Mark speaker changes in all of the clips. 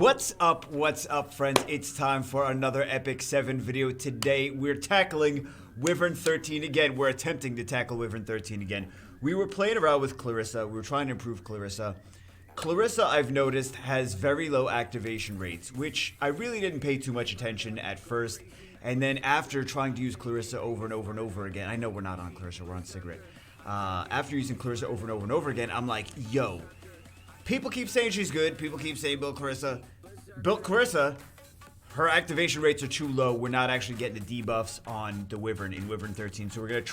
Speaker 1: What's up, friends? It's time for another Epic 7 video. Today, we're tackling Wyvern 13 again. We're attempting to tackle Wyvern 13 again. We were playing around with Clarissa. We were trying to improve Clarissa. Clarissa, I've noticed, has very low activation rates, which I really didn't pay too much attention at first. And then after trying to use Clarissa over and over and over again, I know we're not on Clarissa, we're on Cigarette. After using Clarissa over and over and over again, I'm like, yo, people keep saying she's good. People keep saying build Clarissa. Built Clarissa, her activation rates are too low. We're not actually getting the debuffs on the Wyvern in Wyvern 13. So we're going to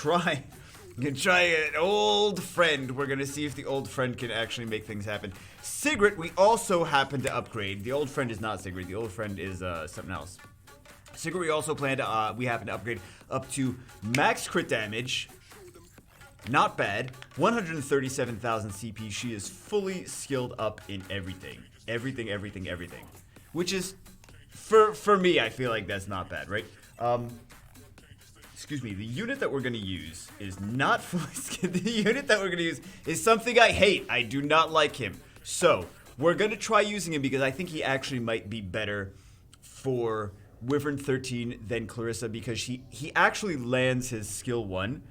Speaker 1: try an old friend. We're going to see if the old friend can actually make things happen. Sigrid, we also happen to upgrade. The old friend is not Sigrid. The old friend is something else. Sigrid, we also plan to, we happen to upgrade up to max crit damage. Not bad. 137,000 CP. She is fully skilled up in everything. Everything. Which is, for me, I feel like that's not bad, right? Excuse me. The unit that we're going to use is not fully skilled. The unit that we're going to use is something I hate. I do not like him. So, we're going to try using him because I think he actually might be better for Wyvern 13 than Clarissa because he actually lands his skill 1.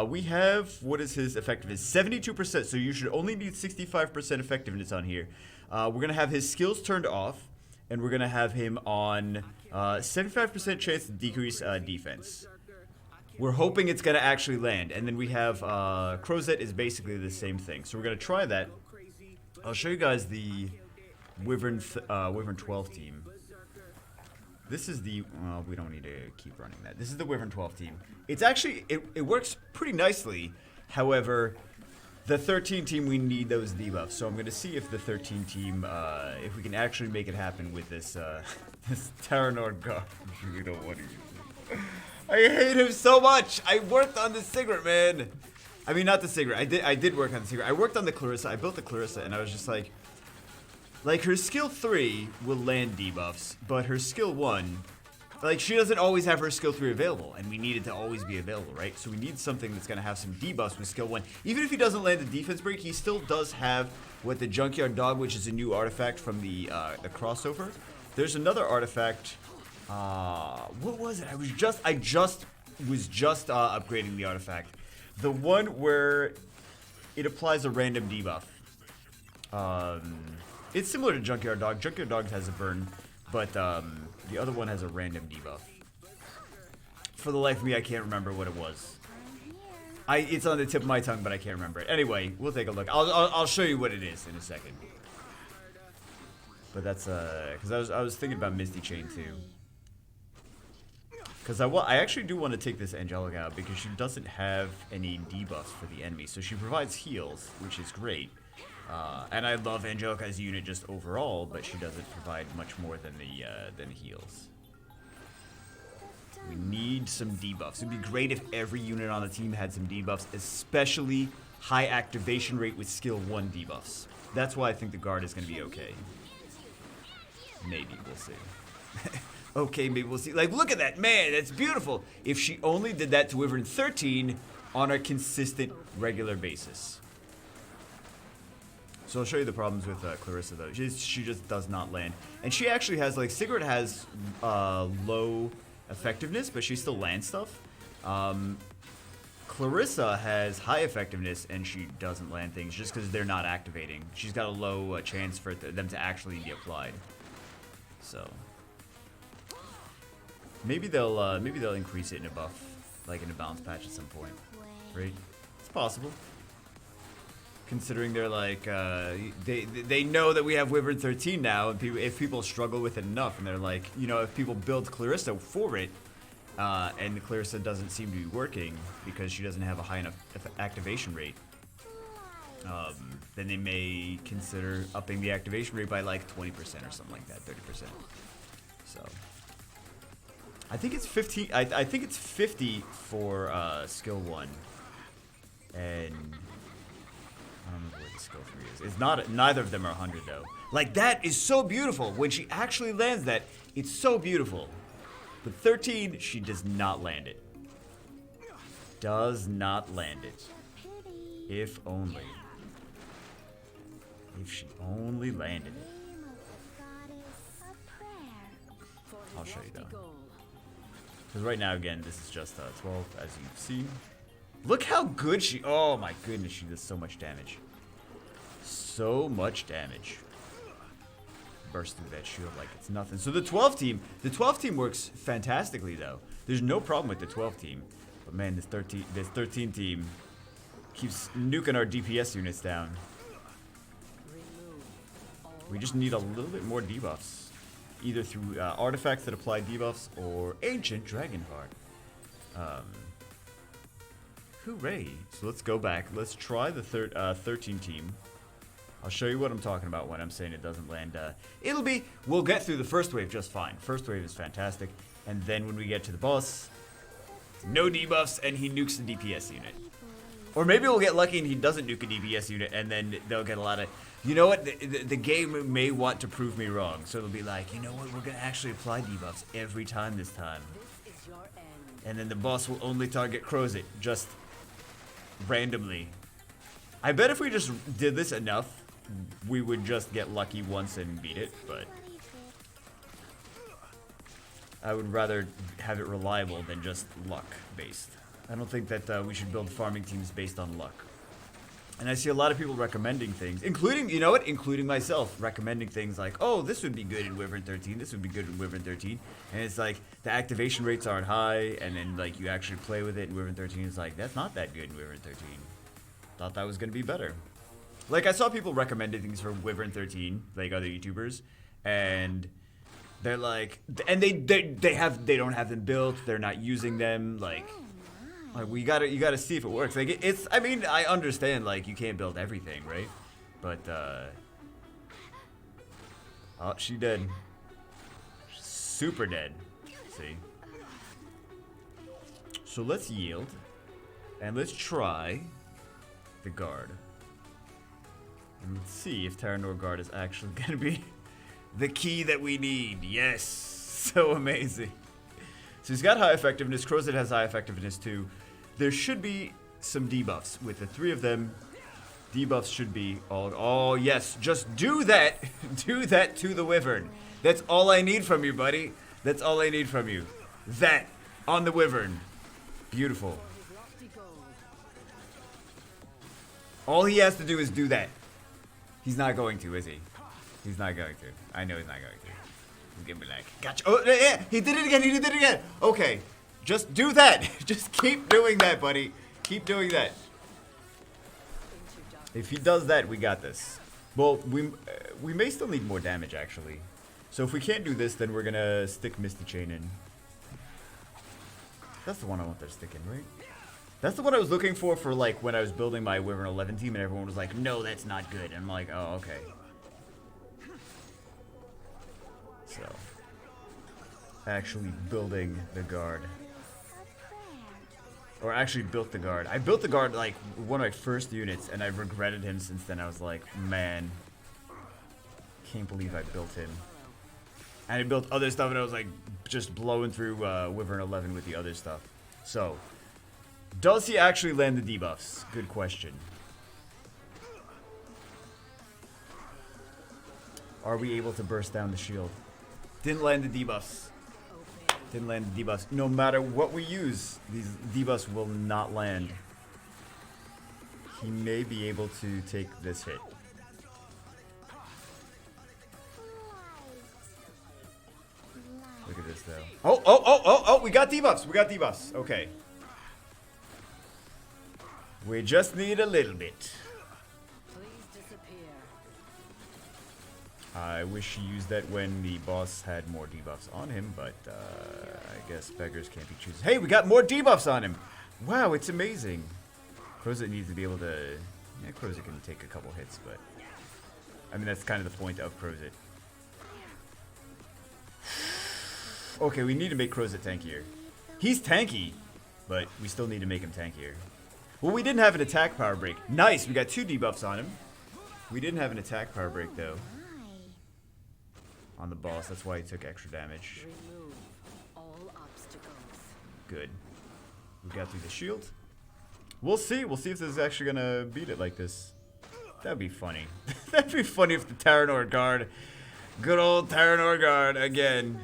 Speaker 1: We have, what is his effectiveness? 72%, so you should only need 65% effectiveness on here. We're going to have his skills turned off, and we're going to have him on 75% chance to decrease defense. We're hoping it's going to actually land. And then we have Crozet is basically the same thing. So we're going to try that. I'll show you guys the Wyvern 12 team. This is the, we don't need to keep running that. This is the Wyvern 12 team. It's actually, it works pretty nicely. However, the 13 team, we need those debuffs. So I'm going to see if the 13 team, if we can actually make it happen with this, this Taranor Guard. You don't want to use it. I hate him so much. I worked on the Cigarette, man. I mean, not the Cigarette. I did work on the Cigarette. I worked on the Clarissa. I built the Clarissa, and I was just like her skill 3 will land debuffs, but her skill 1, like, she doesn't always have her skill 3 available, and we need it to always be available, right? So we need something that's going to have some debuffs with skill 1. Even if he doesn't land the defense break, he still does have what the Junkyard Dog, which is a new artifact from the crossover. There's another artifact. What was it? I just was upgrading the artifact. The one where it applies a random debuff. It's similar to Junkyard Dog. Junkyard Dog has a burn, but the other one has a random debuff. For the life of me, I can't remember what it was. It's on the tip of my tongue, but I can't remember it. Anyway, we'll take a look. I'll show you what it is in a second. But that's because I was thinking about Misty Chain too. Because I actually do want to take this Angelica out because she doesn't have any debuffs for the enemy, so she provides heals, which is great. And I love Angelica as a unit just overall, but she doesn't provide much more than the heals. We need some debuffs. It'd be great if every unit on the team had some debuffs, especially high activation rate with skill 1 debuffs. That's why I think the guard is going to be okay. Maybe, we'll see. Okay, maybe we'll see. Like, look at that, man, that's beautiful. If she only did that to Wyvern 13 on a consistent, regular basis. So I'll show you the problems with Clarissa, though. She just does not land. And she actually has, like, Sigrid has low effectiveness, but she still lands stuff. Clarissa has high effectiveness, and she doesn't land things just because they're not activating. She's got a low chance for them to actually be applied. So maybe they'll increase it in a buff, like in a balance patch at some point, right? It's possible. Considering they're like, they know that we have Wyvern 13 now, and if people struggle with it enough, and they're like, you know, if people build Clarissa for it, and Clarissa doesn't seem to be working because she doesn't have a high enough activation rate, then they may consider upping the activation rate by like 20% or something like that, 30%. So I think it's 15. I think it's 50 for skill 1, and I don't remember what the skill 3 is. It's not. Neither of them are 100 though. Like, that is so beautiful when she actually lands that. It's so beautiful. But 13, she does not land it. Does not land it. If only. If she only landed it. I'll show you though. Because right now, again, this is just 12, as you've seen. Look how good she... Oh my goodness, she does so much damage. So much damage. Burst through that shield like it's nothing. So the 12 team works fantastically though. There's no problem with the 12 team. But man, this 13 team keeps nuking our DPS units down. We just need a little bit more debuffs. Either through artifacts that apply debuffs or Ancient Dragonheart. Hooray. So let's go back. Let's try the 13 team. I'll show you what I'm talking about when I'm saying it doesn't land. We'll get through the first wave just fine. First wave is fantastic. And then when we get to the boss, no debuffs and he nukes the DPS unit. Or maybe we'll get lucky and he doesn't nuke a DPS unit and then they'll get a lot of... You know what? The game may want to prove me wrong. So it'll be like, you know what? We're going to actually apply debuffs every time this time. And then the boss will only target Crozet just randomly. I bet if we just did this enough, we would just get lucky once and beat it. But I would rather have it reliable than just luck based. I don't think that we should build farming teams based on luck. And I see a lot of people recommending things, including, you know what, including myself, recommending things like, oh, this would be good in Wyvern 13, this would be good in Wyvern 13. And it's like, the activation rates aren't high, and then, like, you actually play with it in Wyvern 13, it's like, that's not that good in Wyvern 13. Thought that was going to be better. Like, I saw people recommending things for Wyvern 13, like other YouTubers, and they're like, and they don't have them built, they're not using them, like you gotta see if it works. Like it's, I mean, I understand like you can't build everything, right? But oh, she dead. Super dead. See. So let's yield, and let's try the guard, and let's see if Taranor Guard is actually gonna be the key that we need. Yes, so amazing. So he's got high effectiveness. Crozet has high effectiveness too. There should be some debuffs. With the 3 of them, debuffs should be all... Oh, yes. Just do that. Do that to the Wyvern. That's all I need from you, buddy. That's all I need from you. That on the Wyvern. Beautiful. All he has to do is do that. He's not going to, is he? He's not going to. I know he's not going to. He's gonna be like, gotcha. Oh, yeah. He did it again. He did it again. Okay. Just do that. Just keep doing that, buddy. Keep doing that. If he does that, we got this. Well, we may still need more damage, actually. So if we can't do this, then we're gonna stick Misty Chain in. That's the one I want to stick in, right? That's the one I was looking for like when I was building my Wyvern 11 team, and everyone was like, no, that's not good. And I'm like, oh, okay. So, actually building the guard. Or actually built the guard. I built the guard like one of my first units, and I've regretted him since then. I was like, man, can't believe I built him. And I built other stuff, and I was like, just blowing through Wyvern 11 with the other stuff. So, does he actually land the debuffs? Good question. Are we able to burst down the shield? Didn't land the debuffs. Didn't land the debuffs. No matter what we use, these debuffs will not land. He may be able to take this hit. Look at this though. Oh, we got debuffs. We got debuffs. Okay. We just need a little bit. I wish he used that when the boss had more debuffs on him, but I guess beggars can't be choosers. Hey, we got more debuffs on him! Wow, it's amazing. Crozet needs to be able to... Yeah, Crozet can take a couple hits, but... I mean, that's kind of the point of Crozet. Okay, we need to make Crozet tankier. He's tanky, but we still need to make him tankier. Well, we didn't have an attack power break. Nice, we got 2 debuffs on him. We didn't have an attack power break, though. On the boss, that's why he took extra damage. Good. We got through the shield. We'll see if this is actually gonna beat it like this. That'd be funny. That'd be funny if the Taranor Guard, good old Taranor Guard again.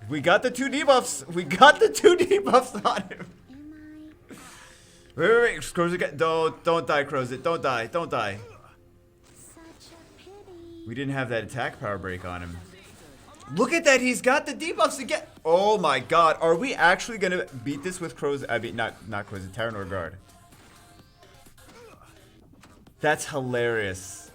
Speaker 1: We got the 2 debuffs. We got the 2 debuffs on him. Wait. Crozet, don't die, Crozet. Don't die. Don't die. We didn't have that attack power break on him. Look at that. He's got the debuffs again. Oh my god. Are we actually going to beat this with Crozet? I mean, not Crozet. Taranor Guard. That's hilarious.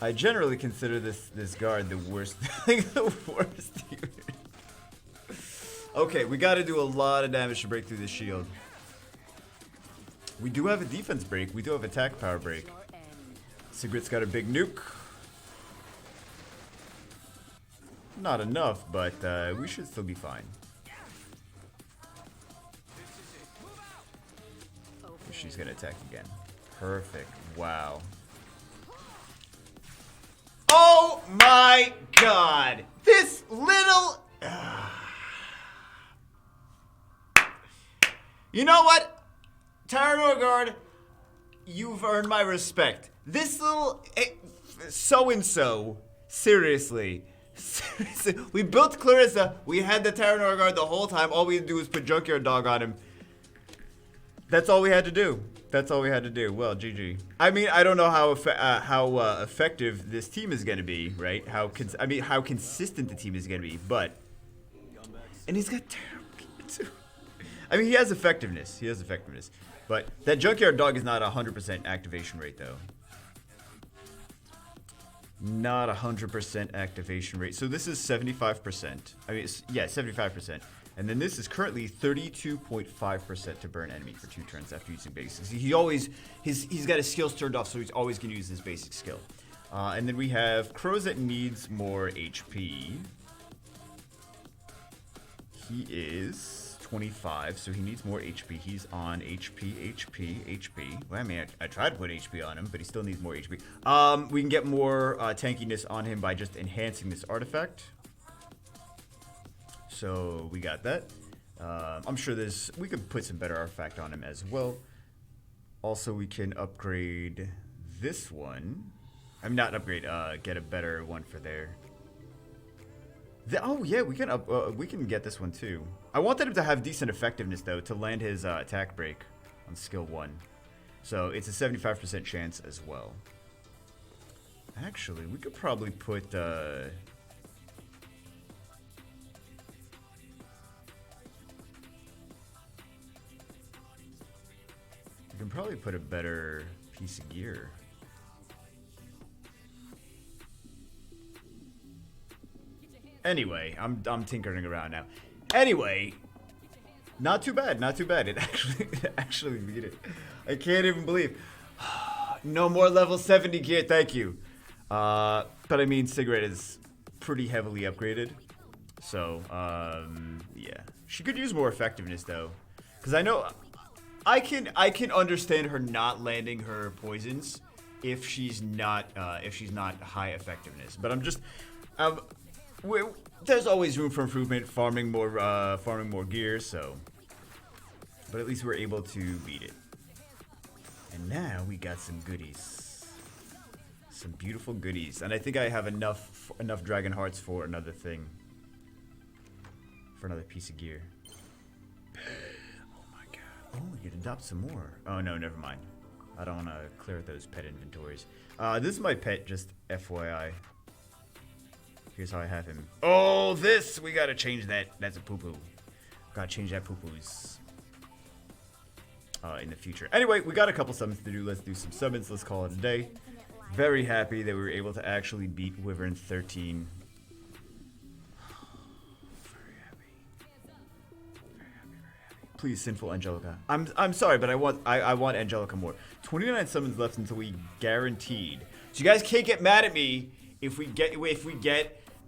Speaker 1: I generally consider this guard the worst. The worst unit. Okay, we got to do a lot of damage to break through this shield. We do have a defense break. We do have attack power break. Sigrid's got a big nuke. Not enough, but we should still be fine. She's gonna attack again. Perfect. Wow. Oh my god! This little... You know what? Taranor Guard, you've earned my respect. This little... so-and-so, seriously. Seriously. We built Clarissa, we had the Taranor Guard the whole time, all we had to do was put Junkyard Dog on him. That's all we had to do. That's all we had to do. Well, GG. I mean, I don't know how effective this team is gonna be, right? How consistent the team is gonna be, but... And he's got terrible gear too. I mean, he has effectiveness. He has effectiveness. But that Junkyard Dog is not 100% activation rate, though. Not 100% activation rate. So this is 75%. I mean, yeah, 75%. And then this is currently 32.5% to burn enemy for 2 turns after using basics. He always, he's got his skills turned off, so he's always going to use his basic skill. And then we have Crozet needs more HP. He is 25, so he needs more HP. He's on HP. Well, I mean, I tried to put HP on him, but he still needs more HP. We can get more tankiness on him by just enhancing this artifact. So we got that. I'm sure we could put some better artifact on him as well. Also, we can upgrade this one. I'm not upgrade. Get a better one for there. Oh yeah, we can get this one too. I wanted him to have decent effectiveness though to land his attack break on skill 1. So it's a 75% chance as well. Actually, we could probably put. We can probably put a better piece of gear. Anyway, I'm tinkering around now. Anyway, not too bad, not too bad. It actually beat it. I can't even believe. No more level 70 gear, thank you. But I mean, Sigrid is pretty heavily upgraded. So, yeah. She could use more effectiveness though. Because I know I can understand her not landing her poisons if she's not high effectiveness. But I'm just there's always room for improvement, farming more gear, so. But at least we're able to beat it. And now we got some goodies, some beautiful goodies, and I think I have enough dragon hearts for another thing, for another piece of gear. Oh my god! Oh, we can adopt some more. Oh no, never mind. I don't want to clear those pet inventories. This is my pet, just FYI. Here's how I have him. Oh, we gotta change that. That's a poo-poo. Gotta change that poo-poos. In the future. Anyway, we got a couple summons to do. Let's do some summons. Let's call it a day. Very happy that we were able to actually beat Wyvern 13. Very happy. Please, Sinful Angelica. I'm sorry, but I want Angelica more. 29 summons left until we guaranteed. So you guys can't get mad at me if we get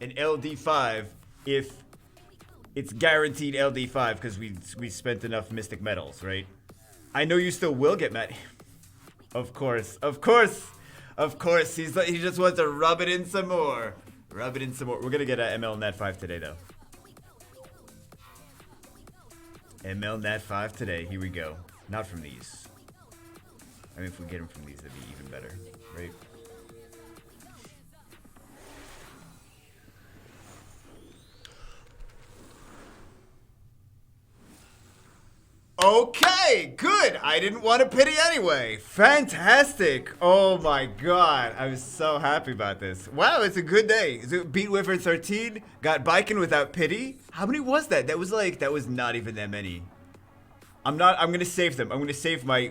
Speaker 1: an LD5 if it's guaranteed LD5 because we spent enough mystic metals, right? I know you still will get mad. Of course. He just wants to rub it in some more. We're gonna get a ML Nat 5 today though. ML Nat 5 today. Here we go. Not from these. I mean, if we get them from these, that'd be even better, right? Okay, good. I didn't want a pity anyway. Fantastic. Oh my god. I was so happy about this. Wow, it's a good day. Beat WYVERN 13. Got biking without pity. How many was that? That was not even that many. I'm gonna save them. I'm gonna save my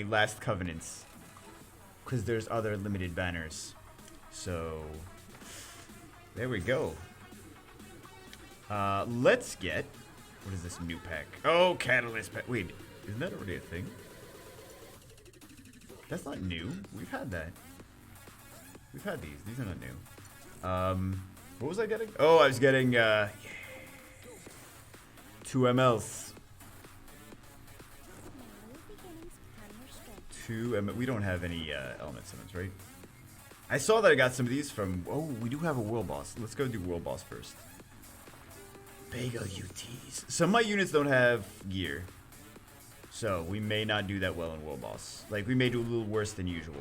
Speaker 1: last covenants. Because there's other limited banners. So there we go. Let's get, what is this new pack? Oh, catalyst pack. Wait, isn't that already a thing? That's not new. We've had that. We've had these. These are not new. What was I getting? Oh, I was getting 2 MLs. 2 ML. We don't have any element summons, right? I saw that I got some of these from, oh, we do have a world boss. Let's go do world boss first. Bagel UTs. Some of my units don't have gear. So we may not do that well in world boss. Like, we may do a little worse than usual.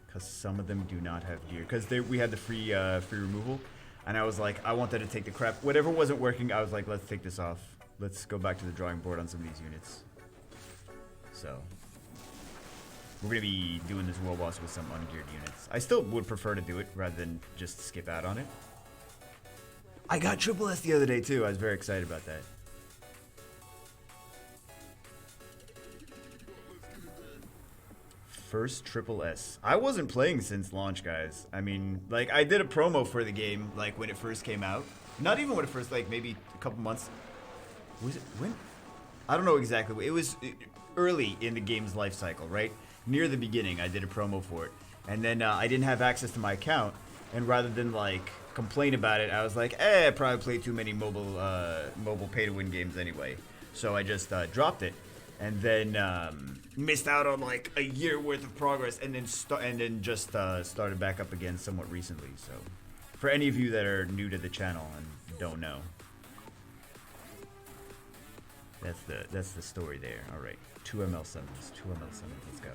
Speaker 1: Because some of them do not have gear. Because we had the free removal. And I was like, I wanted to take the crap. Whatever wasn't working, I was like, let's take this off. Let's go back to the drawing board on some of these units. So we're going to be doing this world boss with some ungeared units. I still would prefer to do it rather than just skip out on it. I got triple S the other day too. I was very excited about that. First triple S. I wasn't playing since launch, guys. I mean, like, I did a promo for the game, like, when it first came out. Not even when it first, like, maybe a couple months. Was it when? I don't know exactly. It was early in the game's life cycle, right? Near the beginning, I did a promo for it. And then I didn't have access to my account. And rather than, like, complain about it, I was like, I probably play too many mobile pay-to-win games anyway. So I just dropped it. And then missed out on, like, a year worth of progress. And then just started back up again somewhat recently. So for any of you that are new to the channel and don't know. That's the story there. All right, 2 ML summons. 2 ML summons. Let's go.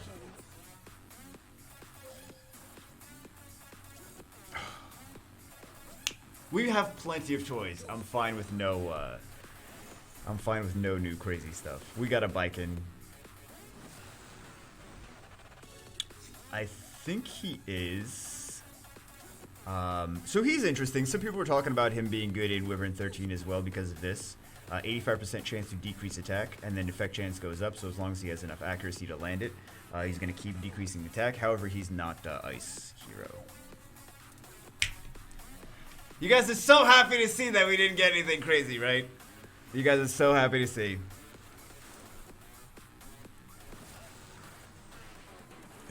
Speaker 1: We have plenty of toys. I'm fine with no. I'm fine with no new crazy stuff. We got a bike in. I think he is. So he's interesting. Some people were talking about him being good in WYVERN 13 as well because of this. 85% chance to decrease attack, and then effect chance goes up, so as long as he has enough accuracy to land it, he's going to keep decreasing attack. However, he's not Ice Hero. You guys are so happy to see that we didn't get anything crazy, right? You guys are so happy to see.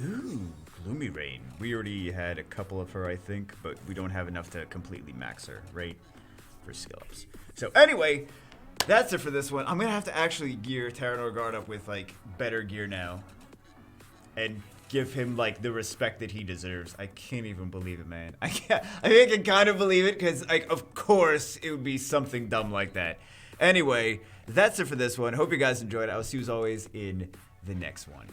Speaker 1: Ooh, Gloomy Rain. We already had a couple of her, I think, but we don't have enough to completely max her, right? For skill ups. So anyway, that's it for this one. I'm gonna have to actually gear Taranor Guard up with, like, better gear now. And give him, like, the respect that he deserves. I can't even believe it, man. I think I can kind of believe it, because, like, of course it would be something dumb like that. Anyway, that's it for this one. Hope you guys enjoyed. I'll see you as always in the next one.